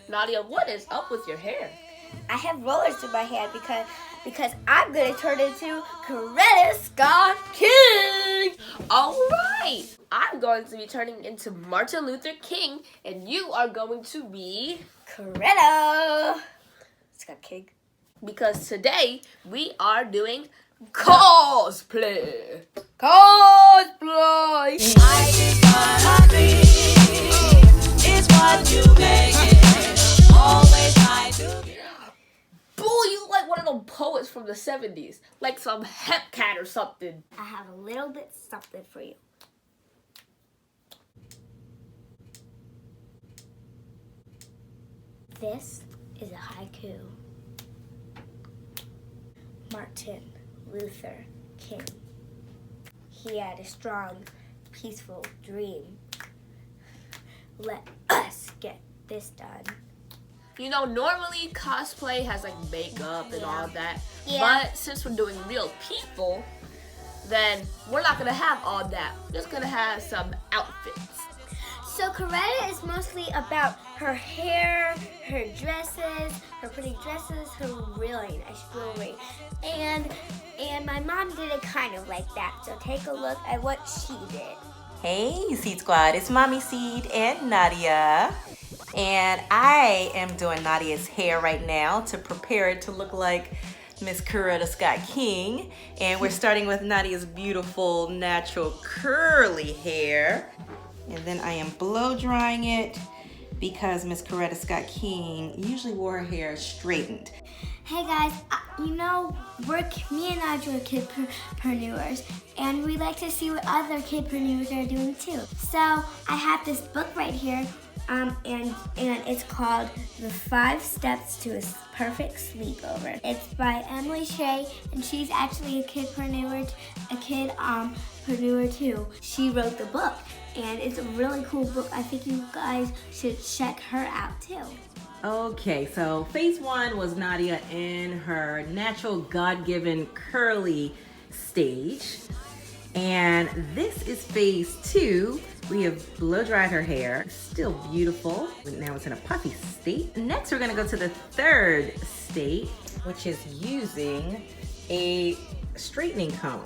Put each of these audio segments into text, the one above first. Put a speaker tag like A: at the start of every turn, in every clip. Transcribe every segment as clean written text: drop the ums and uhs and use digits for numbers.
A: Nadia, what is up with your hair?
B: I have rollers in my hair because I'm gonna turn into Coretta Scott King.
A: All right, I'm going to be turning into Martin Luther King, and you are going to be
B: Coretta Scott King.
A: Because today we are doing cosplay.
B: Cosplay.
C: It's what you make it. Always try to.
A: Boy, you look like one of them poets from the 70s, like some hep cat or something.
B: I have a little bit something for you. This is a haiku. Martin Luther King. He had a strong, peaceful dream. Let us get this done.
A: You know, normally cosplay has like makeup and all that.
B: Yeah.
A: But since we're doing real people, then we're not gonna have all that. We're just gonna have some outfits.
B: So Coretta is mostly about her hair, her dresses, her pretty dresses, her really nice jewelry. And my mom did it kind of like that. So take a look at what she did.
C: Hey, Seed Squad, it's Mommy Seed and Nadia. And I am doing Nadia's hair right now to prepare it to look like Miss Coretta Scott King. And we're starting with Nadia's beautiful, natural, curly hair. And then I am blow drying it because Miss Coretta Scott King usually wore her hair straightened.
B: Hey guys, me and Nigel are kidpreneurs, and we like to see what other kidpreneurs are doing too. So I have this book right here, and it's called The 5 Steps to a Perfect Sleepover. It's by Emily Shea, and she's actually a kidpreneur too. She wrote the book, and it's a really cool book. I think you guys should check her out too.
C: Okay, so phase 1 was Nadia in her natural God-given curly stage. And this is phase 2. We have blow dried her hair. Still beautiful. Now it's in a puffy state. Next, we're gonna go to the 3rd state, which is using a straightening comb.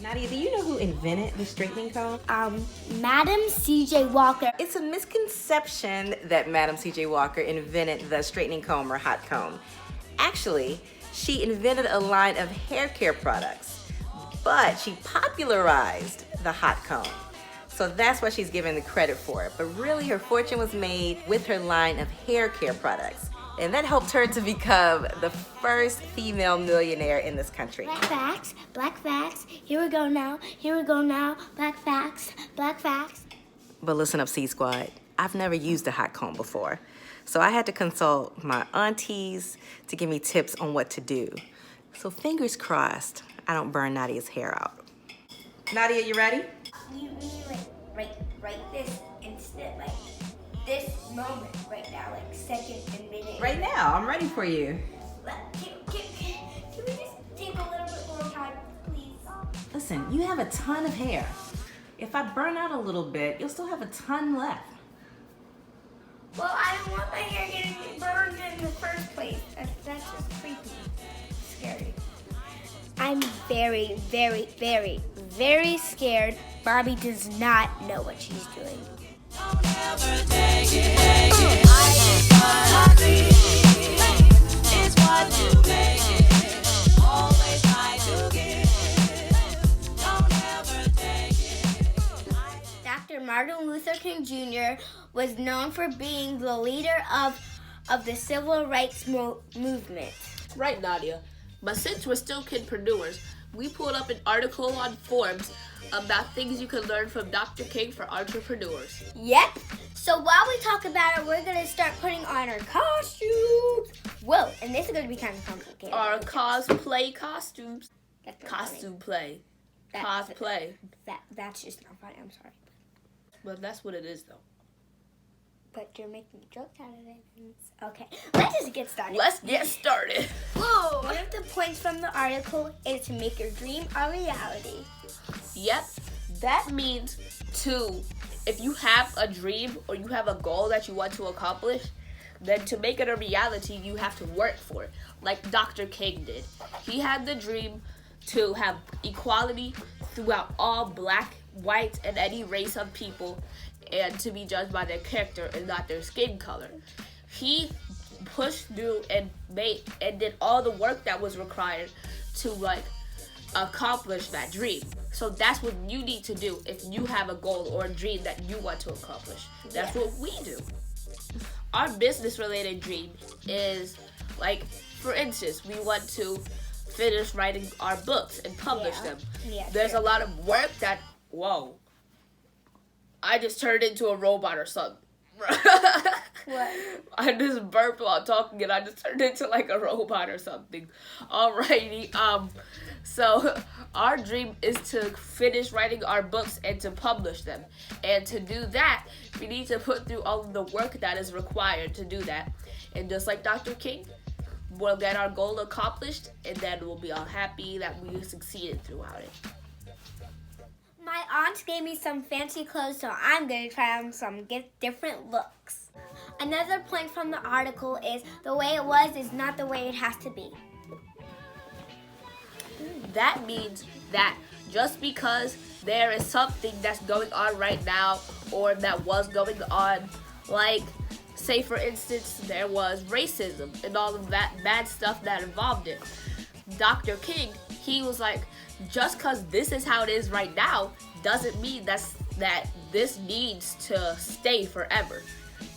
C: Nadia, do you know who invented the straightening comb?
B: Madam C.J. Walker.
C: It's a misconception that Madam C.J. Walker invented the straightening comb or hot comb. Actually, she invented a line of hair care products, but she popularized the hot comb. So that's what she's given the credit for it. But really, her fortune was made with her line of hair care products. And that helped her to become the first female millionaire in this country.
B: Black facts. Here we go now. Black facts.
C: But listen up, Seed Squad. I've never used a hot comb before. So I had to consult my aunties to give me tips on what to do. So fingers crossed, I don't burn Nadia's hair out. Nadia, you ready?
B: You mean like right this instant, like this moment right now, like second and minute.
C: Right now, I'm ready for you.
B: Can we just take a little bit more time, please?
C: Listen, you have a ton of hair. If I burn out a little bit, you'll still have a ton left.
B: Well, I don't want my hair getting burned in the first place. That's just creepy. Scary. I'm very, very, very, very scared. Barbie does not know what she's doing.
C: Don't ever take it. It's what you make it. Always try to give. Don't ever take it.
B: Dr. Martin Luther King Jr. was known for being the leader of the civil rights movement.
A: Right, Nadia. But since we're still kidpreneurs, we pulled up an article on Forbes about things you can learn from Dr. King for entrepreneurs.
B: Yep. So while we talk about it, we're going to start putting on our costumes. Whoa, and this is going to be kind of complicated.
A: Our cosplay costumes.
B: That's not
A: Costume play.
B: funny.
A: Cosplay.
B: That's just not funny. I'm sorry.
A: But that's what it is, though.
B: But you're making jokes out of it. Okay, let's just get started.
A: Let's get started.
B: Whoa! One of the points from the article is to make your dream a reality.
A: Yep. That means if you have a dream or you have a goal that you want to accomplish, then to make it a reality, you have to work for it, like Dr. King did. He had the dream to have equality throughout all black, white, and any race of people, and to be judged by their character and not their skin color. He pushed through and did all the work that was required to accomplish that dream. So that's what you need to do if you have a goal or a dream that you want to accomplish. That's what we do. Our business related dream is, like, for instance, we want to finish writing our books and publish them. There's a lot of work that, whoa, I just turned into a robot or something.
B: What?
A: I just burped while talking and I just turned into like a robot or something. Alrighty, so our dream is to finish writing our books and to publish them. And to do that, we need to put through all of the work that is required to do that. And just like Dr. King, we'll get our goal accomplished and then we'll be all happy that we succeeded throughout it.
B: My aunt gave me some fancy clothes, so I'm going to try on some different looks. Another point from the article is the way it was is not the way it has to be.
A: That means that just because there is something that's going on right now or that was going on, like, say for instance, there was racism and all of that bad stuff that involved it. Dr. King, he was like, just because this is how it is right now doesn't mean that this needs to stay forever.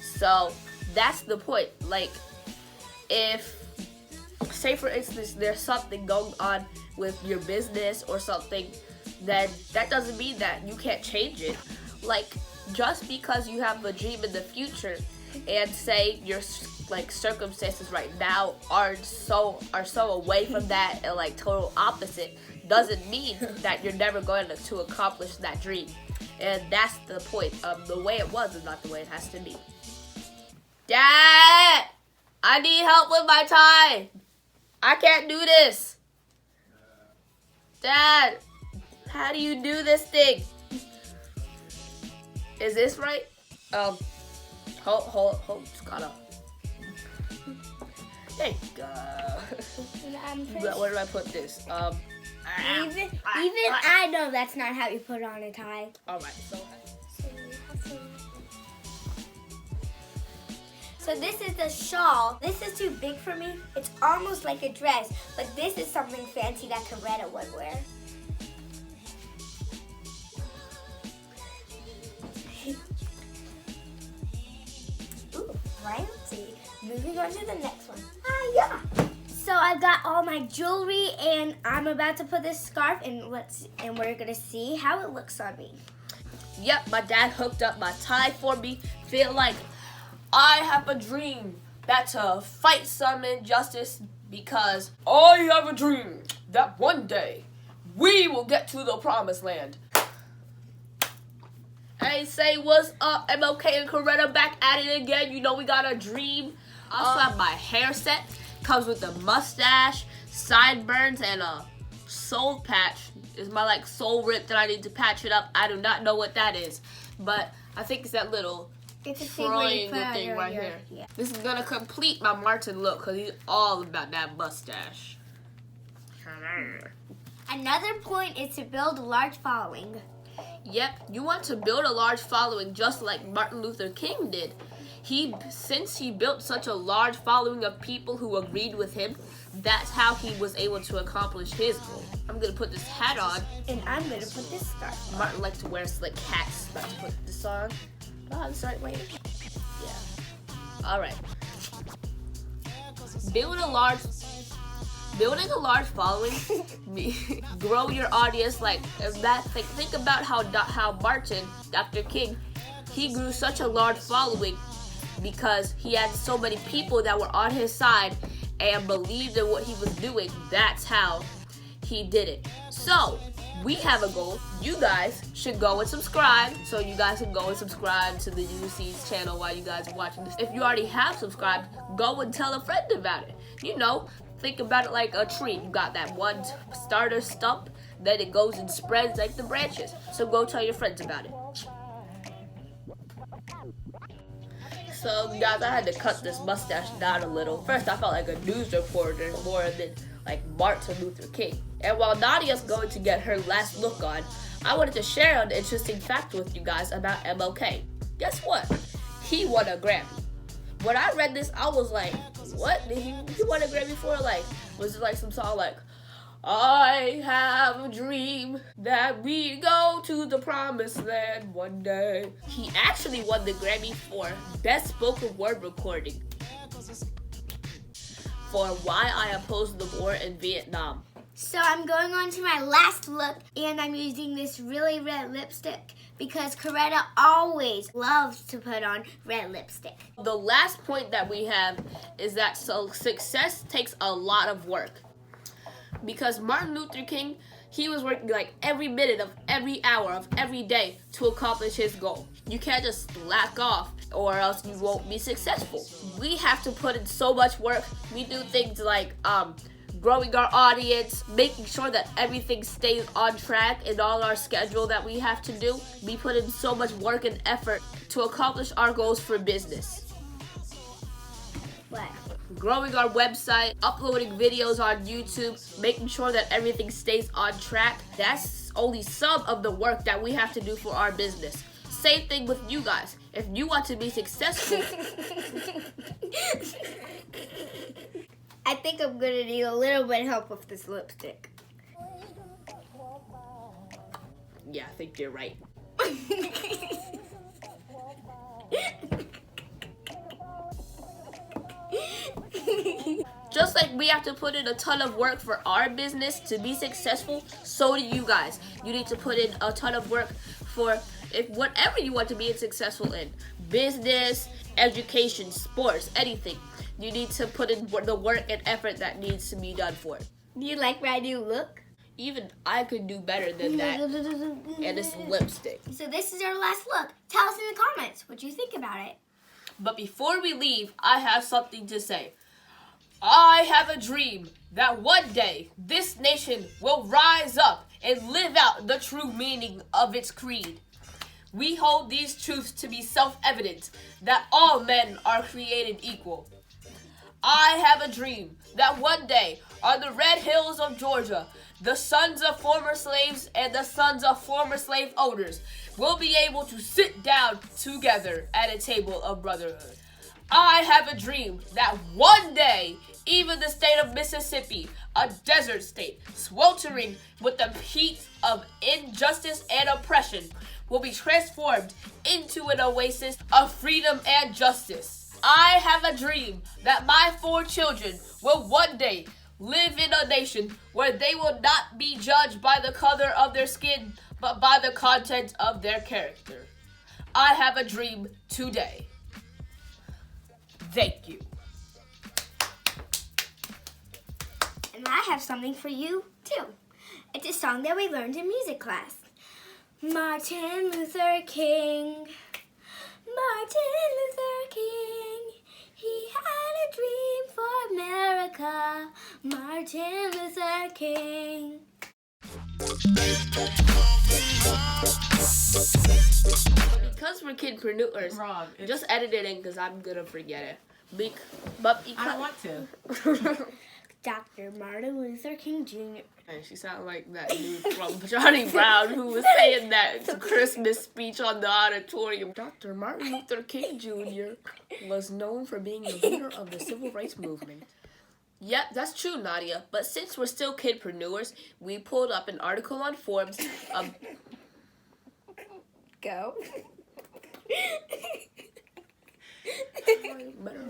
A: So that's the point. Like, if, say for instance, there's something going on with your business or something, then that doesn't mean that you can't change it. Like, just because you have a dream in the future and say your circumstances right now are so away from that and like total opposite, doesn't mean that you're never going to accomplish that dream. And that's the point. The way it was is not the way it has to be. Dad, I need help with my tie. I can't do this. Dad, how do you do this thing? Is this right? Hold, just gotta. There you go. Where did I put this?
B: Even I know that's not how you put on a tie.
A: Alright,
B: So this is the shawl. This is too big for me. It's almost like a dress, but this is something fancy that Coretta would wear. Ooh, fancy. Moving on to the next one. Yeah. So I've got all my jewelry and I'm about to put this scarf and we're gonna see how it looks on me.
A: Yep, my dad hooked up my tie for me. Feel like I have a dream that's to fight some injustice because I have a dream that one day we will get to the promised land. Hey, say what's up, MLK and Coretta back at it again. You know we got a dream. I also have my hair set. Comes with a mustache, sideburns, and a soul patch. It's my soul rip that I need to patch it up. I do not know what that is, but I think it's that little triangle thing right here.
B: Yeah.
A: This is gonna complete my Martin look because he's all about that mustache.
B: Another point is to build a large following.
A: Yep, you want to build a large following just like Martin Luther King did. Since he built such a large following of people who agreed with him, that's how he was able to accomplish his goal. I'm gonna put this hat on.
B: And I'm gonna put this scarf on.
A: Martin likes to wear slick hats. About to put this on. Oh, I'm sorry, wait. Yeah. Alright. Building a large following, grow your audience think about how Martin, Dr. King, he grew such a large following because he had so many people that were on his side and believed in what he was doing. That's how he did it. So, we have a goal. You guys should go and subscribe. So you guys can go and subscribe to the UC's channel while you guys are watching this. If you already have subscribed, go and tell a friend about it. Think about it like a tree. You got that one starter stump, then it goes and spreads like the branches. So go tell your friends about it. So guys, I had to cut this mustache down a little. First, I felt like a news reporter more than like Martin Luther King. And while Nadia's going to get her last look on, I wanted to share an interesting fact with you guys about MLK. Guess what? He won a Grammy. When I read this, I was like, what? Did he won a Grammy for? Like, was it like some song like, I have a dream that we go to the promised land one day. He actually won the Grammy for Best Spoken Word Recording for Why I Oppose the War in Vietnam.
B: So I'm going on to my last look, and I'm using this really red lipstick because Coretta always loves to put on red lipstick.
A: The last point that we have is that success takes a lot of work. Because Martin Luther King, he was working like every minute of every hour of every day to accomplish his goal. You can't just slack off or else you won't be successful. We have to put in so much work. We do things like growing our audience, making sure that everything stays on track in all our schedule that we have to do. We put in so much work and effort to accomplish our goals for business.
B: What?
A: Growing our website, uploading videos on YouTube, making sure that everything stays on track. That's only some of the work that we have to do for our business. Same thing with you guys. If you want to be successful,
B: I think I'm gonna need a little bit of help with this lipstick.
A: yeah, I think you're right. Just like we have to put in a ton of work for our business to be successful, so do you guys. You need to put in a ton of work for whatever you want to be successful in. Business, education, sports, anything. You need to put in the work and effort that needs to be done for it.
B: Do you like my new look?
A: Even I could do better than that. And it's lipstick.
B: So this is our last look. Tell us in the comments what you think about it.
A: But before we leave, I have something to say. I have a dream that one day this nation will rise up and live out the true meaning of its creed. We hold these truths to be self-evident that all men are created equal. I have a dream that one day on the red hills of Georgia, the sons of former slaves and the sons of former slave owners will be able to sit down together at a table of brotherhood. I have a dream that one day, even the state of Mississippi, a desert state sweltering with the heat of injustice and oppression, will be transformed into an oasis of freedom and justice. I have a dream that my 4 children will one day live in a nation where they will not be judged by the color of their skin, but by the content of their character. I have a dream today. Thank you.
B: And I have something for you, too. It's a song that we learned in music class. Martin Luther King, Martin Luther King, he had a dream for America, Martin Luther King.
A: Because we're kidpreneurs,
C: Wrong.
A: just edit it in because I'm gonna forget it. But because
C: I don't want to.
B: Dr. Martin Luther King Jr.
A: And she sounded like that dude from Johnny Brown who was saying that Christmas speech on the auditorium. Dr. Martin Luther King Jr. was known for being the leader of the civil rights movement. Yep, that's true, Nadia. But since we're still kidpreneurs, we pulled up an article on Forbes.
B: Go.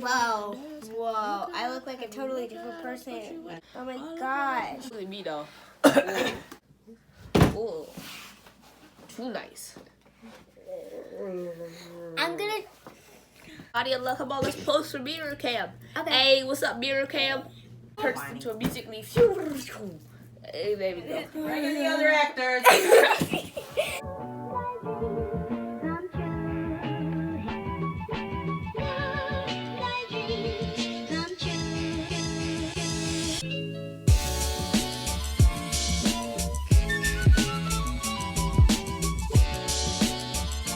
B: Whoa, whoa. I look like a totally different person. Oh my gosh.
A: Really me though. Ooh. Too nice.
B: I'm gonna...
A: Nadia, look, come on, let's post for Mirror Cam.
B: Okay.
A: Hey, what's up, Mirror Cam? Turns into a music leaf. Hey, there we go.
C: Bring in the other actors.